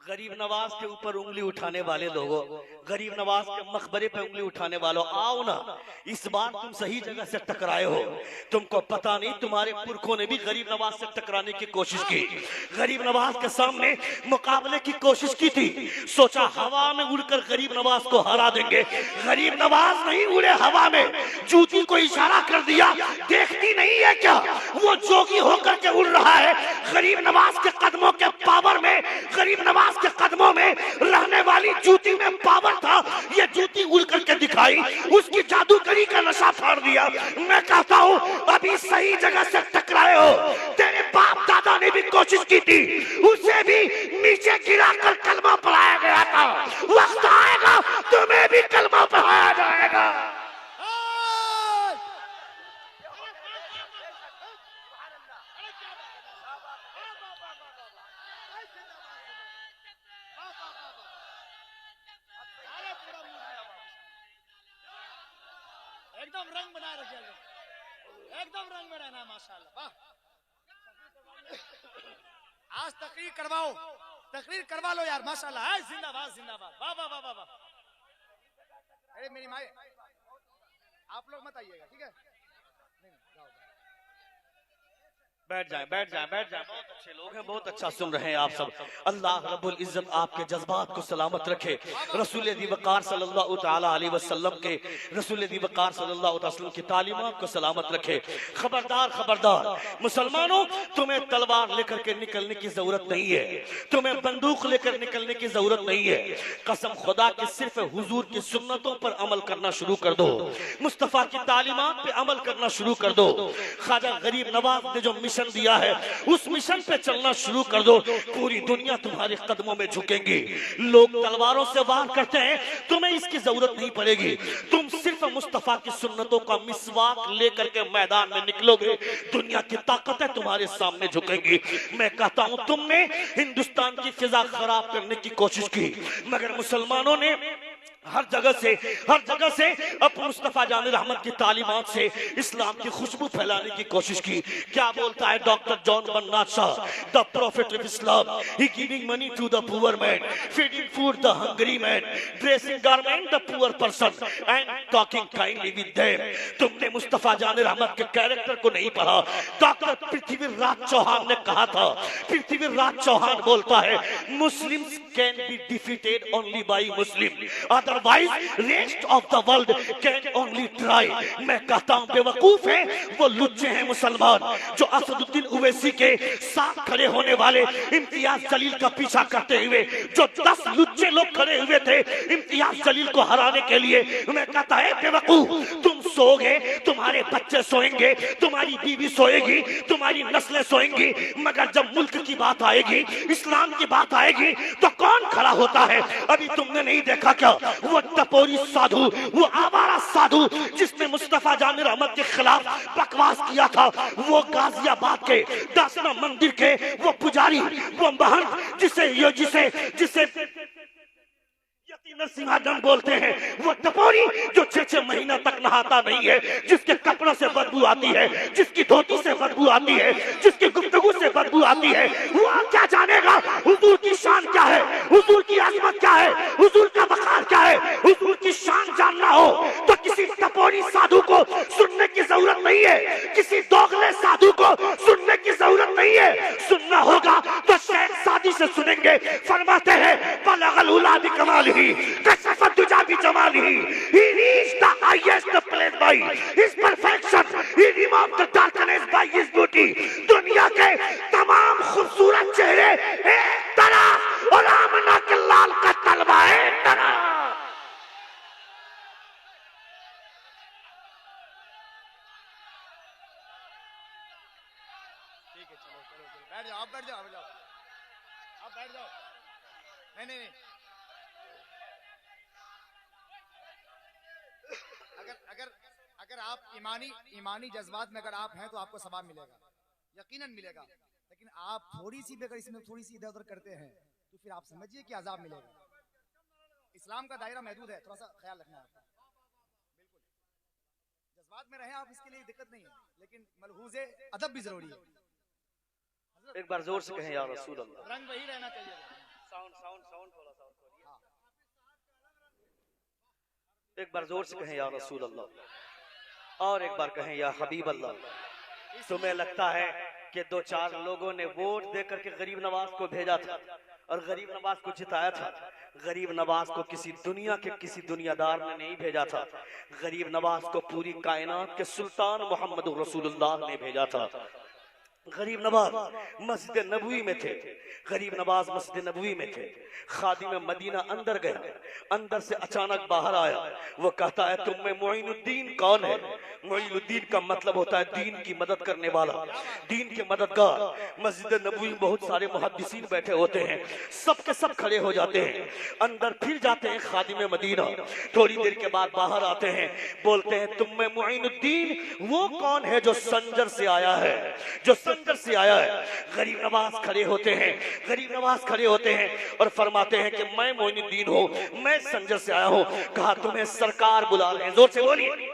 गरीब नवाज के ऊपर उंगली उठाने वाले लोगों, गरीब नवाज के मकबरे पे उंगली उठाने वालों, आओ ना, इस बार तुम सही जगह से टकराए हो। तुमको पता नहीं, तुम्हारे पुरखों ने भी गरीब नवाज से टकराने की कोशिश की, गरीब नवाज के सामने मुकाबले की कोशिश की थी। सोचा हवा में उड़कर गरीब नवाज को हरा देंगे। गरीब नवाज नहीं उड़े हवा में, जूती को इशारा कर दिया, देखती नहीं है क्या वो जोगी होकर के उड़ रहा है। गरीब नवाज के कदमों के पावर में, गरीब नवाज के कदमों में रहने वाली जूती में पावर था। ये जूती उड़ करके दिखाई, उसकी जादूगरी का नशा फाड़ दिया। मैं कहता हूं अभी सही जगह से टकराए हो। तेरे बाप दादा ने भी कोशिश की थी, उसे भी नीचे गिराकर कलमा पढ़ाया गया था। वक्त आएगा तुम्हें भी कलमा पढ़ाया जाएगा। एकदम रंग बना रखे, एकदम रंग बनाना माशाल्लाह। आज तकरीर करवाओ, तकरीर करवा लो यार माशाल्लाह। जिंदाबाद जिंदाबाद, वाह वाह वाह वाह। अरे मेरी माए, आप लोग मत आइएगा, ठीक है? बैठ जाएं, बैठ जाएं, बैठ जाएं। बहुत अच्छे लोग हैं, बहुत अच्छा सुन रहे हैं आप सब। अल्लाह रब्बुल इज्जत आपके जज्बात को सलामत रखे। रसूल वक़ार सल्लल्लाहु तआला अलैहि वसल्लम के, रसूल वक़ार सल्लल्लाहु अलैहि वसल्लम की तालीमात को सलामत रखे। खबरदार खबरदार मुसलमानों, तुम्हें तलवार लेकर के निकलने की जरूरत नहीं है, तुम्हें बंदूक लेकर निकलने की जरूरत नहीं है। कसम खुदा की सिर्फ हुजूर की सुन्नतों पर अमल करना शुरू कर दो, मुस्तफा की तालीमात पे अमल करना शुरू कर दो। ख्वाजा गरीब नवाज ने जो मिशन दिया है, उस मिशन पे चलना शुरू कर दो। पूरी दुनिया तुम्हारे कदमों में झुकेंगी। लोग तलवारों से वार करते हैं, तुम्हें इसकी जरूरत नहीं पड़ेगी। तुम सिर्फ मुस्तफा की सुन्नतों का मिसवाक लेकर के मैदान में निकलोगे, दुनिया की ताकतें तुम्हारे सामने झुकेंगी। मैं कहता हूं तुमने हिंदुस्तान की फिजा खराब करने की कोशिश की, मगर मुसलमानों ने हर जगह से अपने मुस्तफा जान रहमत की तालीमात से इस्लाम की खुशबू फैलाने की कोशिश की। क्या बोलता है doctor John Bernard Shaw, the prophet of Islam, he giving money to the poor man, feeding food the hungry man, dressing garment the poor person and talking kindly with them. तुमने मुस्तफा जान रहमत के कैरेक्टर को नहीं पढ़ा। Doctor Prithviraj Chauhan ने कहा था, पृथ्वीराज चौहान बोलता है, Muslims can be defeated only by Muslim, otherwise rest of the world can only try। मैं कहता हूं बेवकूफ है वो लुच्चे हैं मुसलमान जो असदुद्दीन ओवैसी के साथ खड़े होने वाले इम्तियाज जलील का पीछा करते हुए, जो 10 लुच्चे लोग खड़े हुए थे इम्तियाज जलील को हराने के लिए। मैं कहता है बेवकूफ, तुम सोओगे, तुम्हारे बच्चे सोएंगे, तुम्हारी बीवी सोएगी, तुम्हारी नस्लें सोएंगी, मगर जब मुल्क की बात आएगी, इस्लाम की बात आएगी, तो कौन खड़ा होता है? अभी तुमने नहीं देखा क्या वो टपोरी साधु, वो आवारा साधु जिसने मुस्तफा जान रहमत के खिलाफ बकवास किया था, वो गाजियाबाद के दासना मंदिर के वो पुजारी, वो महंत जिसे नरसिंहादन बोलते हैं, वो टपोरी जो 6-6 महीना तक नहाता नहीं है, जिसके कपड़ों से बदबू आती है, जिसकी धोती से बदबू आती है, जिसकी गुफ्तगू से बदबू आती है, वो क्या जानेगा हुजूर की शान क्या है, हुजूर की अजमत क्या है, हुजूर का वक़ार क्या है। हुजूर की शान जानना हो तो किसी टपोरी साधु को सुनने की जरूरत नहीं है, किसी दोगले साधु को सुनने की जरूरत नहीं है। सुनना होगा तो शेख सादी से सुनेंगे। फरमाते हैं बलगल उला बिकमालिही, कसफत दुजा बिजमालिही, he reached the highest place by his perfection, he removed the darkness by his beauty। दुनिया के तमाम खूबसूरत चेहरे एक तरफ और आमना के लाल का तलवा एक तरफ। ठीक है, चलो चलो चलो, बैठ जाओ, आप बैठ जाओ, आप बैठ जाओ। नहीं, अगर आप ईमानी जज्बात में अगर आप हैं तो आपको सवाब मिलेगा, यकीनन मिलेगा। लेकिन आप थोड़ी सी भी अगर इसमें थोड़ी सी इधर उधर करते हैं तो फिर आप समझिए कि अजाब मिलेगा। इस्लाम का दायरा महदूद है, थोड़ा सा ख्याल रखना है आपका। बिल्कुल जज्बात में रहें आप, इसके लिए दिक्कत नहीं है, लेकिन मलहूज़े अदब भी जरूरी है। एक बार जोर से कहें या रसूल अल्लाह। रंग वही रहना चाहिए। साउंड एक बार जोर से कहें या रसूल अल्लाह, और एक बार कहें या हबीब अल्लाह। तुम्हें लगता है कि दो चार लोगों ने वोट देकर के गरीब नवाज को भेजा था और गरीब नवाज को जिताया था? गरीब नवाज को किसी दुनिया के किसी दुनियादार ने नहीं भेजा था। गरीब नवाज को पूरी कायनात के सुल्तान मोहम्मद रसूलुल्लाह ने भेजा था। गरीब नवाज मस्जिद नबवी में थे, गरीब नवाज मस्जिद नबवी में थे। खादिम मदीना अंदर गया, अंदर से अचानक बाहर आया। वो कहता है तुम में मोइनुद्दीन कौन है? मोइनुद्दीन का मतलब होता है दीन की मदद करने वाला, दीन के मददगार। मस्जिद नबवी में बहुत सारे मुहद्दिसीन बैठे होते हैं, सब के सब खड़े हो जाते हैं। अंदर फिर जाते हैं खादिम मदीना, थोड़ी देर के बाद बाहर आते हैं, बोलते हैं तुम में मोइनुद्दीन वो कौन है जो संजर से आया है, जो संजर से आया है? गरीब नवाज खड़े होते हैं, गरीब नवाज खड़े होते हैं और फरमाते हैं कि मैं मोइनुद्दीन हूँ, मैं संजर से आया हूँ। कहा तुम्हें सरकार बुला रहे हैं, जोर से बोलिए।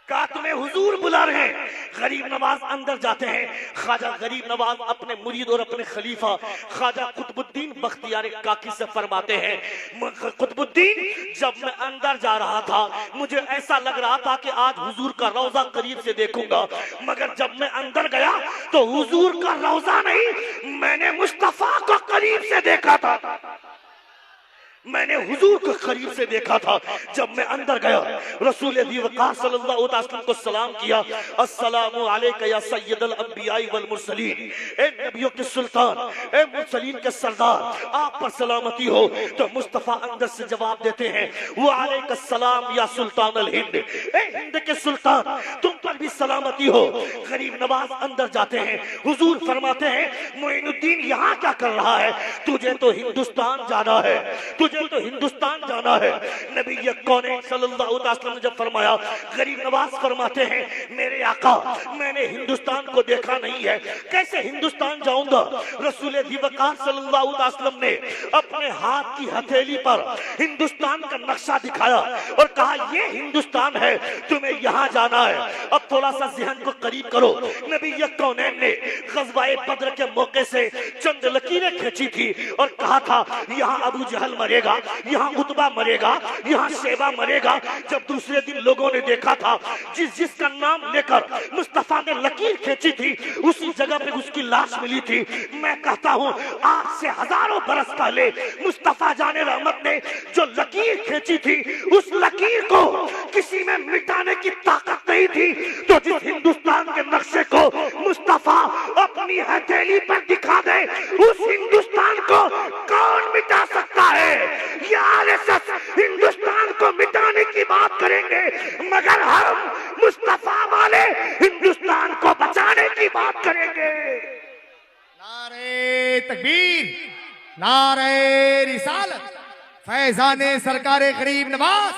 कहा तुम्हें हुजूर बुला रहे हैं। गरीब नवाज अंदर जाते हैं। ख्वाजा गरीब नवाज अपने मुरीद और अपने खलीफा ख्वाजा कुतुबुद्दीन बख्तियार काकी से फरमाते हैं, कुतुबुद्दीन जब मैं अंदर जा रहा था मुझे ऐसा लग रहा था कि आज हुजूर का रौजा करीब से देखूंगा, मगर जब मैं अंदर गया तो हुजूर का रौजा नहीं, मैंने मुस्तफा को करीब से देखा था, मैंने हुजूर को करीब से देखा था। जब मैं अंदर गया रसूल दी वक़ार सल्लल्लाहु अलैहि वसल्लम को सलाम किया, अस्सलामु अलैका या सय्यदल अंबियाई वल मुरसलीन, ए नबियों के सुल्तान, ए मुरसलीन के सरदार, आप पर सलामती हो। तो मुस्तफा अंदर से जवाब देते हैं व अलैका सलाम या सुल्तान अल हिंद, ए हिंद के सुल्तान तुम पर भी सलामती हो। गरीब नवाज अंदर जाते हैं, हुजूर फरमाते हैं मोइनुद्दीन यहाँ क्या कर रहा है? तुझे तो हिंदुस्तान जाना है, तुझे तो हिंदुस्तान जाना है। नबी कौन सल्लल्लाहु अलैहि वसल्लम ने जब फरमाया, गरीब नवाज फरमाते हैं मेरे आका मैंने हिंदुस्तान को देखा नहीं है, कैसे हिंदुस्तान जाऊंगा? रसूल दी वक़ार सल्लल्लाहु अलैहि वसल्लम ने अपने हाथ की हथेली पर हिंदुस्तान का नक्शा दिखाया और कहा ये हिंदुस्तान है, तुम्हें यहाँ जाना है। अब थोड़ा सा ज़हन को करीब करो, नबी कौनैन ने ग़ज़वाए बद्र के मौके से चंद लकीरें खींची थी और कहा था यहाँ अबू जहल मरेगा, यहाँ उतबा मरेगा, यहाँ शेबा मरेगा। जब दूसरे दिन लोगों ने देखा था जिसका नाम लेकर मुस्तफा ने लकीर खींची थी उसी जगह पे उसकी लाश मिली थी। मैं कहता हूँ आज से हजारों बरस पहले मुस्तफा जाने रहमत ने जो लकीर खींची थी उस लकीर को किसी में मिटाने की ताकत नहीं थी, तो जिस हिंदुस्तान के नक्शे को मुस्तफा अपनी हथेली पर दिखा दे उस हिंदुस्तान को कौन मिटा सकता है? हिंदुस्तान को मिटाने की बात करेंगे मगर हम मुस्तफा वाले हिंदुस्तान को बचाने की बात करेंगे। नारे तकबीर, नारे रिसालत, फैजाने सरकारे गरीब नवाज।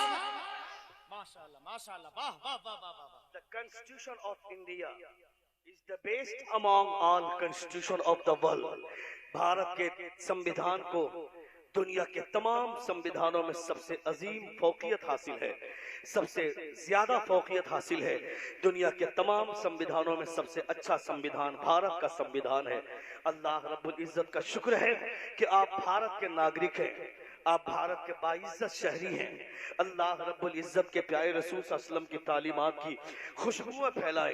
माशाअल्लाह माशाअल्लाह, वाह वाह वाह वाह। The Constitution of India is the best among all constitution of the world। Bharat के संविधान को दुनिया के तमाम संविधानों में सबसे अजीम फौकियत हासिल है, सबसे ज्यादा फौकियत हासिल है। दुनिया के तमाम संविधानों में सबसे अच्छा संविधान भारत का संविधान है। अल्लाह रब्बुल इज्जत का शुक्र है कि आप भारत के नागरिक हैं, आप भारत के बाइज्जत शहरी हैं। अल्लाह रब्बुल इज्जत के प्यारे रसूल सल्लल्लाहु अलैहि वसल्लम की तालीमात की खुशबुएं फैलाए।